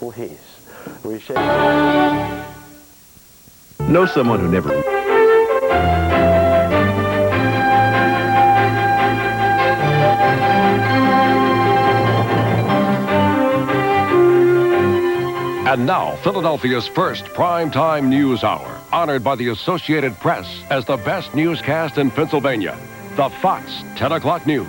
please. Know someone who never... And now, Philadelphia's first primetime news hour, honored by the Associated Press as the best newscast in Pennsylvania, the Fox 10 o'clock News.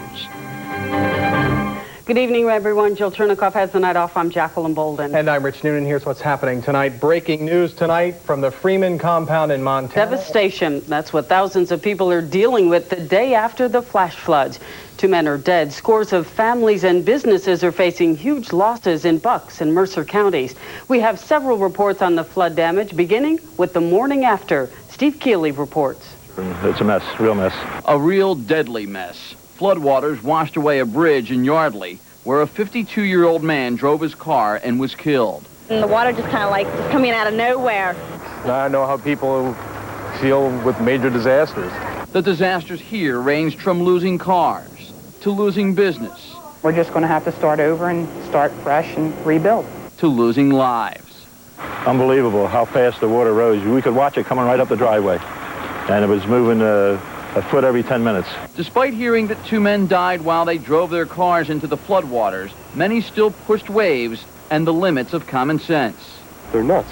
Good evening, everyone. Jill Chernikoff has the night off. I'm Jacqueline Bolden. And I'm Rich Noonan. Here's what's happening tonight. Breaking news tonight from the Freeman compound in Montana. Devastation. That's what thousands of people are dealing with the day after the flash floods. 2 men are dead. Scores of families and businesses are facing huge losses in Bucks and Mercer counties. We have several reports on the flood damage, beginning with the morning after. Steve Keeley reports. It's a mess, real mess. A real deadly mess. Floodwaters washed away a bridge in Yardley, where a 52-year-old man drove his car and was killed. And the water just kind of like just coming out of nowhere. I know how people feel with major disasters. The disasters here ranged from losing cars to losing business. We're just going to have to start over and start fresh and rebuild. To losing lives. Unbelievable how fast the water rose. We could watch it coming right up the driveway. And it was moving a foot every 10 minutes. Despite hearing that 2 men died while they drove their cars into the floodwaters, many still pushed waves and the limits of common sense. They're nuts.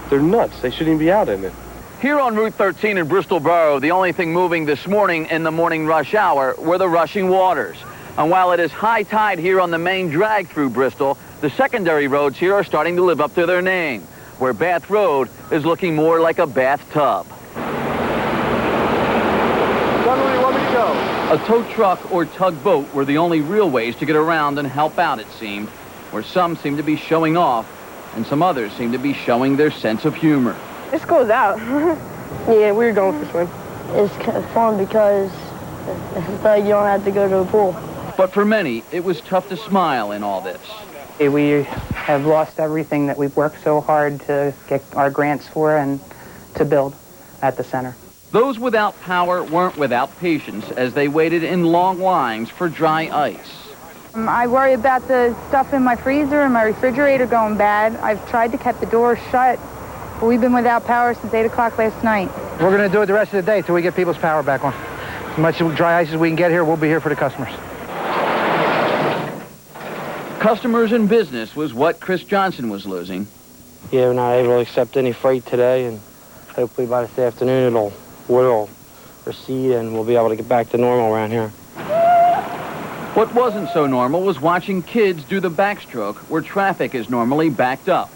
They're nuts. They shouldn't even be out in it. Here on Route 13 in Bristol Borough, the only thing moving this morning in the morning rush hour were the rushing waters. And while it is high tide here on the main drag through Bristol, the secondary roads here are starting to live up to their name, where Bath Road is looking more like a bathtub. A tow truck or tugboat were the only real ways to get around and help out, it seemed, where some seem to be showing off and some others seem to be showing their sense of humor. This goes out. Yeah, we were going for a swim. It's kind of fun because you don't have to go to the pool. But for many, it was tough to smile in all this. We have lost everything that we've worked so hard to get our grants for and to build at the center. Those without power weren't without patience as they waited in long lines for dry ice. I worry about the stuff in my freezer and my refrigerator going bad. I've tried to keep the doors shut, but we've been without power since 8 o'clock last night. We're going to do it the rest of the day till we get people's power back on. As much dry ice as we can get here, we'll be here for the customers. Customers and business was what Chris Johnson was losing. Yeah, we're not able to accept any freight today, and hopefully by this afternoon will recede and we'll be able to get back to normal around here. What wasn't so normal was watching kids do the backstroke where traffic is normally backed up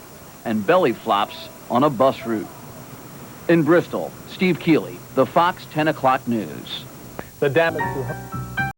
and belly flops on a bus route. In Bristol, Steve Keeley, the Fox 10 o'clock News. The damage...